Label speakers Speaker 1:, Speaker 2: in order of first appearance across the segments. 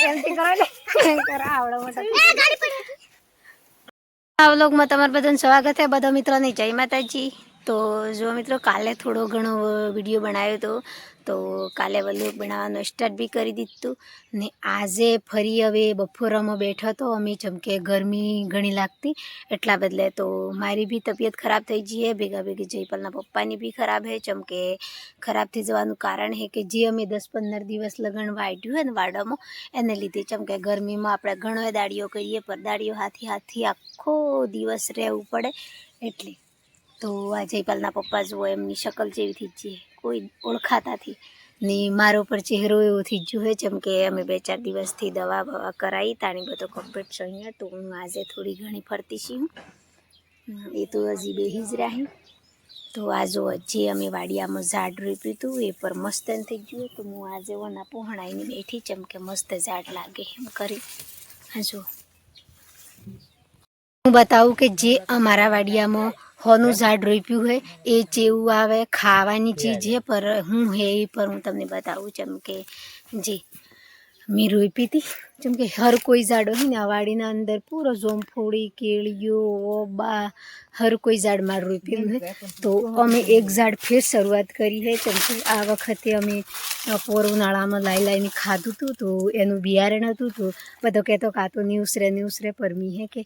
Speaker 1: આ વ્લોગમાં તમારું બધાનું સ્વાગત છે. બધા મિત્રોને જય માતાજી. તો જો મિત્રો કાલે થોડો ઘણો વિડીયો બનાવ્યો હતો, તો કાલે વ્લોગ બનાવવાનું સ્ટાર્ટ બી કરી દીધું ને આજે ફરી હવે બપોરમાં બેઠો હતો અમે, જેમ કે ગરમી ઘણી લાગતી એટલા બદલે તો મારી બી તબિયત ખરાબ થઈ ગઈ છે, ભેગા ભેગી જયપાલના પપ્પાની બી ખરાબ છે. જેમ કે ખરાબ થઈ જવાનું કારણ છે કે જે અમે 10-15 દિવસ લગન વાઢ્યું હોય ને વાડામાં એને લીધે, જેમ કે ગરમીમાં આપણે ઘણો દાડીઓ કરીએ પર દાડીઓ હાથી આખો દિવસ રહેવું પડે એટલે. તો આ જયપાલના પપ્પા જુઓ એમની શકલ જેવી થઈ ગઈ, કોઈ ઓળખાતાથી ને મારો પર ચહેરો એવો થઈ ગયો હોય, જેમ કે અમે 2-4 દિવસથી દવા બવા કરાવી તાણી બધો કમ્પ્લીટ છે અહીંયા. તો હું આજે થોડી ઘણી ફરતી છું, એ તો હજી બેહી જ રહી. તો આ જો હજી અમે વાડિયામાં ઝાડ રોપ્યું હતું એ પર મસ્ત થઈ ગયું. તો હું આજે ઓના પહોણાઈને બેઠી, જેમ કે મસ્ત ઝાડ લાગે એમ કરી. હા જો હું બતાવું કે જે અમારા વાડિયામાં હોનું ઝાડ રોપ્યું હોય એ જેવું આવે ખાવાની ચીજ છે, પર હું હે એ પર હું તમને બતાવું. જેમ કે જે મેં રોપી હતી, જેમ કે હર કોઈ ઝાડ હોય ને આ વાડીના અંદર પૂરો જોમફોડી કેળીઓ ઓબા હર કોઈ ઝાડ માર રોપ્યું હોય. તો અમે એક ઝાડ ફેર શરૂઆત કરી છે, જેમ કે આ વખતે અમે પોર ઉનાળામાં લાઈને ખાધું હતું, તો એનું બિયારણ હતું. તો બધો કહેતો કાં તો ન્યુસરે પર મી હે કે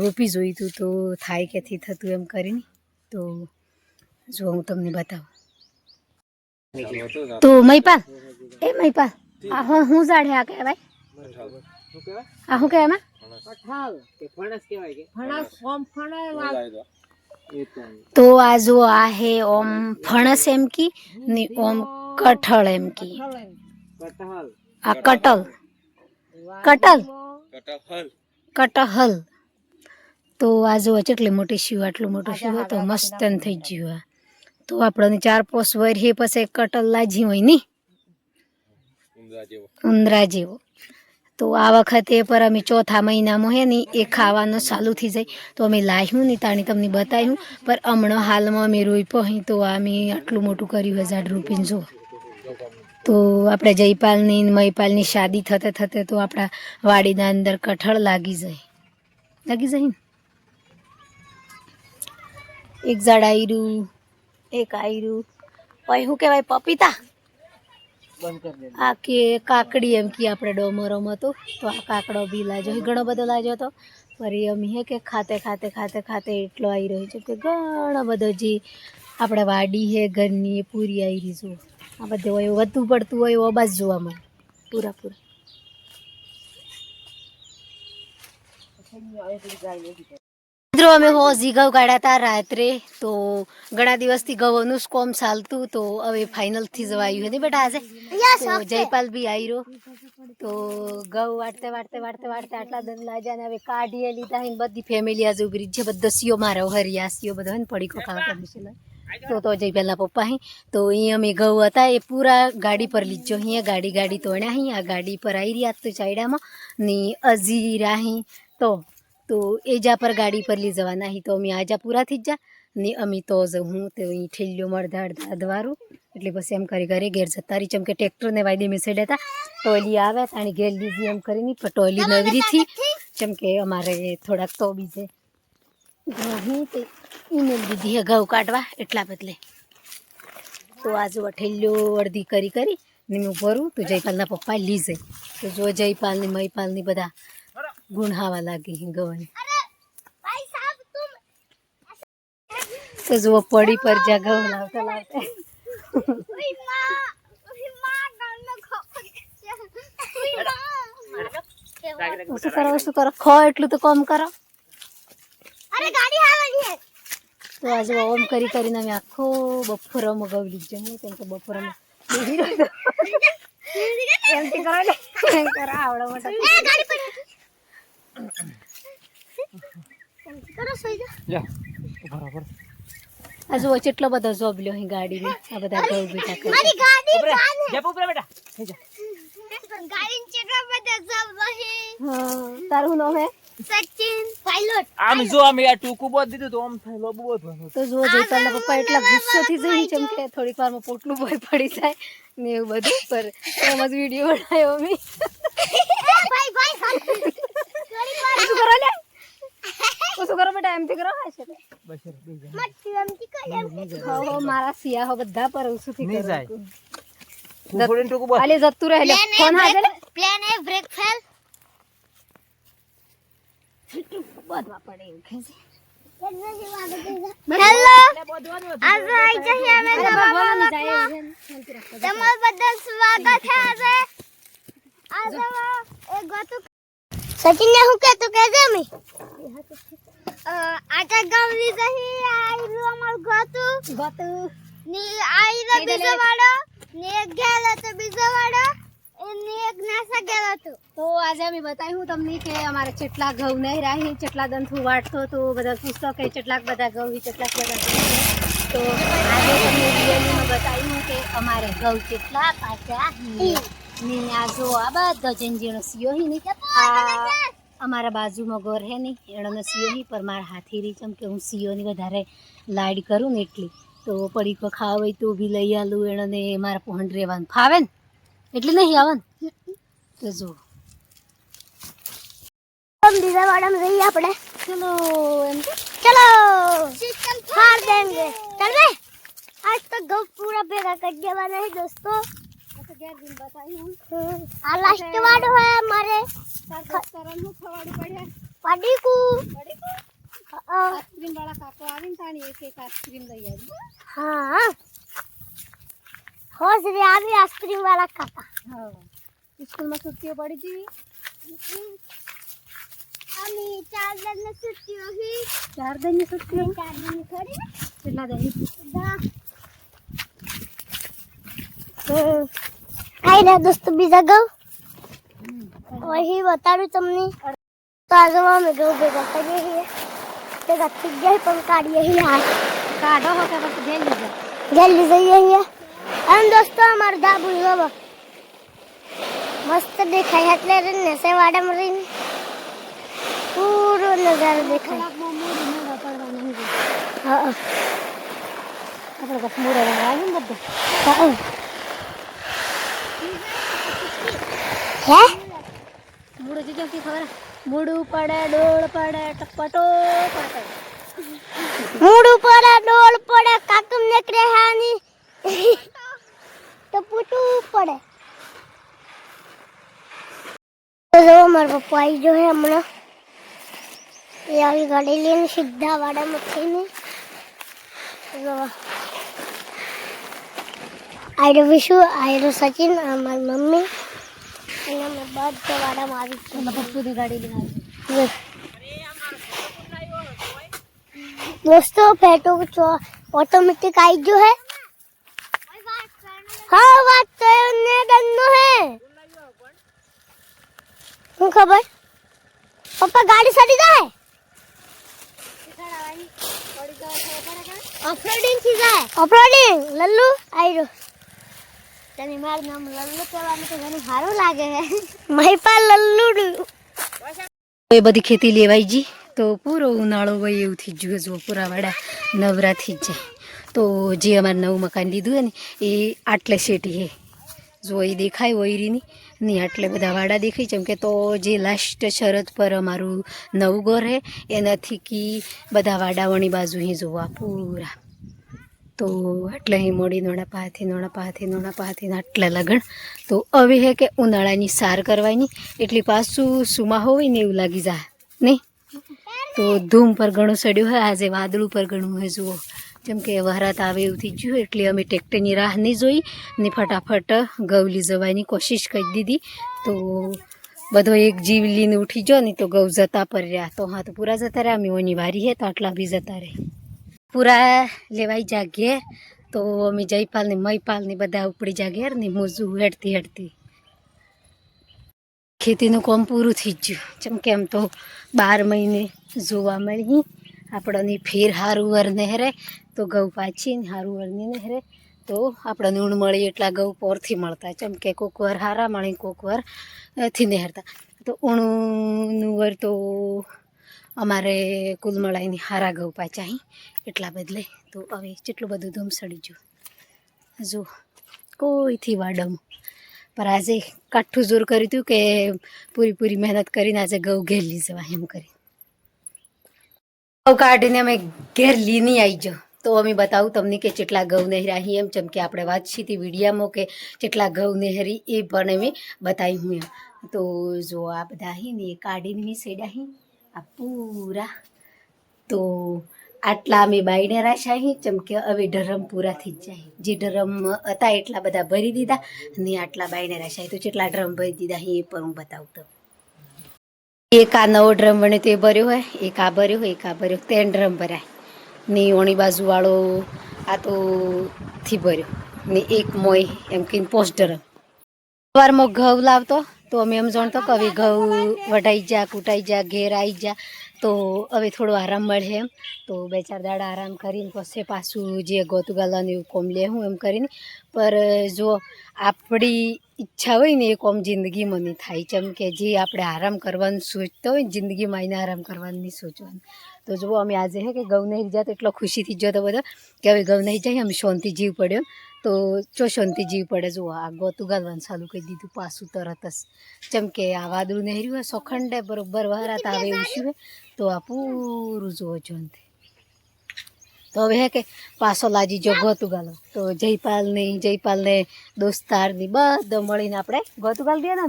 Speaker 1: રોપી જોઈતું તો થાય કેથી થતું એમ કરીને. તો જો હું તમને બતાવું. તો મહીપાલ આ હું ઝાડ હે આ કહેવાય, આ શું કહેવાય એમાં? તો આ જો આ હે ઓમ ફણસ એમ કી ને ઓમ કઠળ એમ કી. આ કટહલ. તો આ જો કેટલી મોટી શિવ, આટલું મોટું શિવ તો મસ્ત થઈ ગયું. તો આપણને 4-5 વર હે પછી કટલ લાજી હોય ને ઉંદરા જેવો. તો આ વખતે પર અમે ચોથા મહિનામાં હે ને એ ખાવાનું ચાલુ થઈ જાય. તો અમે લાવ્યું ને તાણી તમને બતાવ્યું, પર હમણાં હાલમાં અમે રોપ્યો અહીં. તો અમે આટલું મોટું કર્યું ઝાડ રોપીને જો. તો આપણે જયપાલની મહીપાલની શાદી થતે તો આપણા વાડીના અંદર કઠળ લાગી જાય ને. એક ઝાડ આયરું, એક આયરું. પછી શું કહેવાય પપીતા, આ કે કાકડી એમ કે આપણે ડોમરોમાં તો આ કાકડો બી લાજો ઘણો બધો લાજો હતો. ફરી અમે હે કે ખાતે એટલો આવી રહ્યો છે કે ઘણો બધો જે આપણે વાડી હે ઘરની એ પૂરી આવી રહી. જુઓ આ બધું હોય વધુ પડતું હોય એવો બસ જોવા મળે પૂરા. મિત્રો અમે હોજી ઘઉં કાઢ્યા હતા રાત્રે, તો ઘણા દિવસથી ઘઉંનું જ કોમ ચાલતું. તો હવે ફાઇનલથી જવાયું હતી બેટા આજે. તો જયપાલ બી આવ્યો, તો ઘઉં વાટતે આટલા દન લાગ્યા ને હવે કાઢીએ લીધા. બધી ફેમિલી આજે ઉભરી છે, બધો સીઓ મારો હરિયા સીઓ બધો ને પડીકો ખાવા કરી. તો જયપાલના પપ્પા અહીં તો અહીં અમે ઘઉં હતા એ પૂરા ગાડી પર લીધો. અહીંયા ગાડી તોડ્યા અહીં, આ ગાડી પર આવી રહ્યા તો ચાયડામાં ને અજી રાહી. તો એજા પર ગાડી પર લઈ જવાના અહીં. તો અમે આજા પૂરા થઈ જા ને અમે તો હું તો અહીં ઠેલ્યો મળધા દ્વારું એટલે પછી એમ કરી ઘરે ઘેર જતા રહી. જેમ કે ટ્રેક્ટરને વાયદે મેસેડ હતા ટોલી આવે તાણી ઘેર લીધી એમ કરીને ટોલી નવરીથી, જેમ કે અમારે થોડાક તો બીજે ઘઉં તે ઈમેલ દીધી હે ઘઉં કાઢવા એટલા બદલે. તો આ જો ઠેલ્યો અડધી કરી ને હું ભરું તો જયપાલના પપ્પા લઈ જાય. તો જો જયપાલની મહીપાલની બધા ગુણહાવા લાગી ગવાની. તો જુઓ પડી પર જા ઘઉં લાવતા શું કરો ખો એટલું તો કોમ કરો. તો આજે ઓમ કરીને અમે આખો બપોરમાં ઘઉં લીધો. કેમ કે બપોરમાં આ જુઓ કેટલો બધો જોબ લ્યો અહીં ગાડીમાં. આ બધા ઘઉં બેઠા કરે. તારું નામ હે સચિન પાયલોટ. આમ જો અમે આ ટૂકું બોધ દીધું તો આમ થાય લોબુ બોધવાનું. તો જો જયપાલના પપ્પા એટલા ગુસ્સો થઈ જાય જેમ કે થોડીક વારમાં પોટલું બોય પડી જાય ને એવું બધું. પર એમ જ વિડીયો બનાવ્યો અમે. શું કરો લે શું કરો બેટા એમથી કરો છે હો મારા સિયા હો બધા પર ઉસુથી
Speaker 2: નહીં જાય
Speaker 1: આલે જતું રહે લે ફોન હાજર
Speaker 3: પ્લેન એ બ્રેક ફેલ
Speaker 1: બધવા પડે એવું ખેંચે
Speaker 3: હેલો આજે આઈ જઈએ અમે તમારું બધા સ્વાગત છે આજે એક ગોતુ સચિન ને હું કહેતો કે જે મે આટા ગામની જહી આઈલું અમાર ગોતુ ની આઈલો બીજો વાળો ને એક ગેલો તો બીજો વાળો ને એક નાસા ગેલો તો
Speaker 1: તો આજે અમે બતાવ્યું તમને કે અમારે કેટલા ઘઉં નહીં રાહી કેટલા દંથું વાટતો તો બધા પૂછતો કે કેટલાક બધા ઘઉં કેટલાક બધા ઘઉં તો આજે તમને રિયલીમાં બતાવ્યું કે અમારે ઘઉં કેટલા પાછા ને આ જો આ બધા જંજીનો સિયો હી ને આ અમારા બાજુમાં ઘર હે ને એનો સિયો હી પર મારા હાથી રહી ચમ કે હું સિયોની વધારે લાડ કરું ને એટલી તો પડીકો ખાવા હોય તો બી લઈ આલું એને મારા પહોંડ રહેવાનું ફાવે ને એટલે નહીં આવે ને તો જો
Speaker 3: બીજા વાડામાં જઈએ આપણે
Speaker 1: ચલો એમ કે
Speaker 3: चलो सिस्टम फाड़ देंगे चल बे आज तो गौ पूरा बेगा कर देवाना है दोस्तों
Speaker 1: अच्छा गैर दिन बताई हूं
Speaker 3: आ लास्ट वाडो है हमारे
Speaker 1: तरन નું ખવાડું પડ્યા
Speaker 3: पाडी को
Speaker 1: આઈસ્ક્રીમ વાળા કાકો આવીને તાણી એક એક આઈસ્ક્રીમ લઈ આવી
Speaker 3: हाँ होश रे आवी आइसक्रीम वाला काका
Speaker 1: હા સ્કૂલમાં છુટ્ટીઓ પડી હતી
Speaker 3: अमी 4 दिन में छुट्टी होगी
Speaker 1: 4 દિનની છુટ્ટીઓ
Speaker 3: 4 दिन खड़ी
Speaker 1: કેટલા દિન
Speaker 3: आई रे दोस्तों बीजा गौ वही बता रही तुमने तो आज में गौ बेगा करिए ही बेगा ठीक गई पण काढ़िए ही हाथ
Speaker 1: કાઢો હો કે બસ ગેલ લીધા
Speaker 3: जल्दी से यही है हम दोस्तों हमारे दाबू बाबा मस्त देखा है એટલે ને સેવાડા મરી પૂરો નજારો દેખાય
Speaker 1: કલાકમાં મોડી મોડા પડવાના નહીં
Speaker 3: હા
Speaker 1: આપણે બસ મોડા આવ્યું ને બધું
Speaker 3: હા હે
Speaker 1: મોડું જગ્યા की ખબર મોડું પડે ડોળ પડે ટપટો પડે
Speaker 3: મૂડું પડે ડોળ પડે કાકમ નીકળે હાની તો પૂટું પડે તો જો મારા પપ્પા આવી જો હે હમણાં એ આવી ગાડી લઈને સીધા વાડામાં થઈને જો આયરો વિશુ આયરો સચિન અમારી મમ્મી અને અમે બધા વાડામાં આવી
Speaker 1: એટલે પપ્પુની ગાડી લઈને આવી
Speaker 3: ગઈ दोस्तों फेटो को ऑटोमेटिक आई जो है हाँ बात तो ने गन्नो है हूँ खबर पापा गाड़ी सड़ी जाए ऑफरोडिंग की जाए ऑफरोडिंग लल्लू आई रो तने मार नाम लल्लू कहेवाने तो घणું સારું લાગે है મહીપા લલ્લુ
Speaker 1: એ બધી ખેતી લેવાઈ જી તો પૂરો ઉનાળો હોય એવું થઈ ગયું જો પૂરા વાડા નવરા થઈ જ જાય તો જે અમારે નવું મકાન લીધું હે ને એ આટલે શેટી હે જો એ દેખાય ઓયરીની ને આટલે બધા વાડા દેખાય જેમ કે તો જે લાસ્ટ શરત પર અમારું નવું ઘર હે એનાથી કી બધા વાડાઓની બાજુ અહીં જોવા પૂરા તો આટલે અહીં મોડી નોણા પાથી આટલા લગણ તો હવે હે કે ઉનાળાની સાર કરવાની એટલી પાછું સુમા હોય ને એવું લાગી જાય નહીં તો ધૂમ પર ઘણું સડ્યું હોય આજે વાદળું પર ઘણું હોય જુઓ જેમ કે વહરાત આવે એવું થઈ ગયું એટલે અમે ટ્રેક્ટરની રાહ નહીં જોઈ ને ફટાફટ ઘઉં લઈ જવાની કોશિશ કરી દીધી તો બધો એક જીવ લઈને ઉઠી ગયો ને તો ઘઉં જતા પર રહ્યા તો હા તો પૂરા જતા રહ્યા અમે ઓની વારી હે તો આટલા બી જતા રહે પૂરા લેવાઈ જા ઘેર તો અમે જયપાલ ને મયપાલ ને બધા ઉપડી જા ઘેર ને મોજું હેડતી ખેતીનું કામ પૂરું થઈ ગયું જેમ કે આમ તો 12 મહિને જોવા મળી આપણને ફેર હારું વર નહેરે તો ઘઉં પાછી ને હારું વરની નહેરે તો આપણને ઊણ મળી એટલા ઘઉં પોરથી મળતા જેમ કે કોક વાર હારા મળી કોક વાર થી નહેરતા તો ઊણનું વર તો અમારે કુલ મળાઈને હારા ઘઉં પાછા અહીં એટલા બદલે તો હવે જેટલું બધું ધૂમ સડી ગયું જો કોઈથી વાડમ પર આજે કાઠું જોર કર્યું હતું કે પૂરી મહેનત કરીને આજે ઘઉં ઘેર લઈ જવા એમ કરી ઘઉં કાઢીને અમે ઘેર લીની આવી જાઓ તો અમે બતાવું તમને કે જેટલા ઘઉં નહેરાહી એમ જેમ કે આપણે વાતચીત વિડીયામાં કે જેટલા ઘઉં નહેરી એ પણ અમે બતાવી હું એમ તો જો આ બધા અહીં ને એ કાઢીને મેં સેડ્યા આ પૂરા તો આટલા અમે બાઈને રાખ્યા અહીં જેમ કે હવે ડરમ પૂરા થઈ જ જાય જે ડરમ હતા એટલા બધા ભરી દીધા અને આટલા બાઈને રાખ્યા તો જેટલા ડ્રમ ભરી દીધા એ પણ હું બતાવતો એક આ નવો ડ્રમ બને તો એ ભર્યો હોય એક આ ભર્યો હોય એક આ ભર્યો 3 ડ્રમ ભરાય ને ઓણી બાજુવાળો આ તો થી ભર્યો ને એક મોય એમ કહીને 5 ડ્રમ સવારમાં ઘઉં લાવતો તો અમે એમ જાણતો કે હવે ઘઉં વઢાઈ જા કૂટાઈ જા ઘેર આવી જા તો હવે થોડો આરામ મળે એમ તો 2-4 દાડા આરામ કરીને પછી પાછું જે ગોતું ગાલાનું એવું કોમ લે હું એમ કરીને પર જો આપણી ઈચ્છા હોય ને એ કોમ જિંદગીમાં નહીં થાય જેમ કે જે આપણે આરામ કરવાનું સોચતા હોય ને જિંદગીમાં એને આરામ કરવાનું નહીં સોચવાનું તો જુઓ અમે આજે હે કે ઘઉં નહીં જાય તો એટલો ખુશીથી જ તો બધા કે હવે ઘઉં નહીં જાય અમે શાંતિ જીવ પડ્યો તો ચો શાંતિ જીવ પડે જુઓ આ ગોતું ગાલવાનું ચાલુ કરી દીધું પાછું તરત જ જેમ કે આ વાદળું નહેર્યું હોય સોખંડે બરોબર વરાત આવે એવું શું હોય તો આ પૂરું જુઓ જોનથી તો હવે હે કે પાછો લાજી જો ગોતું ગાલો તો જયપાલને દોસ્તારની બધો મળીને આપણે ગોતું ગાલ દઈએ ને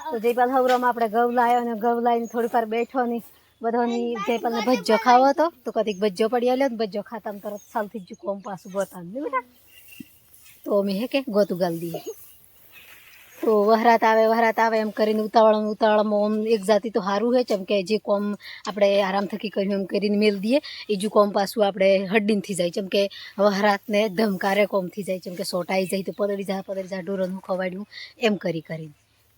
Speaker 1: તો જયપાલ હવરામાં આપણે ઘઉં લાવ્યો ને ઘઉં લાવીને થોડી વાર બેઠો ને બધાની જયપાલને ભજ્જો ખાવો હતો તો કદીક ભજ્જો પડી આવ્યો ને ભજ્જો ખાતા તરત સાલથી જ કોમ પાછું ગોતા ને બેટા તો અમે હે કે ગોતું ગાલ દઈએ તો વહરાત આવે એમ કરીને ઉતાવળામાં આમ એક જાતિ તો સારું હોય જેમ કે જે કોમ આપણે આરામ થકી કર્યું એમ કરીને મેલ દઈએ એ જ કોમ પાછું આપણે હડીને થઈ જાય જેમ કે વહરાતને ધમકારે કોમ થઈ જાય જેમ કે સોટાઈ જાય તો પદળી જા ઢોરનું ખવાડ્યું એમ કરીને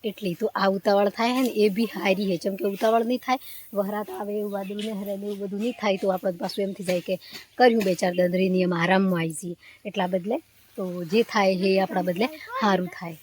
Speaker 1: એટલી તો આ ઉતાવળ થાય ને એ બી હારી છે જેમ કે ઉતાવળ નહીં થાય વહરાત આવે એવું વાદળું ને હરેલું એવું બધું નહીં થાય તો આપણે પાછું એમ થઈ જાય કે કર્યું 2-4 દંદરીની એમ આરામમાં આવી જઈએ એટલા બદલે તો જે થાય એ આપણા બદલે સારું થાય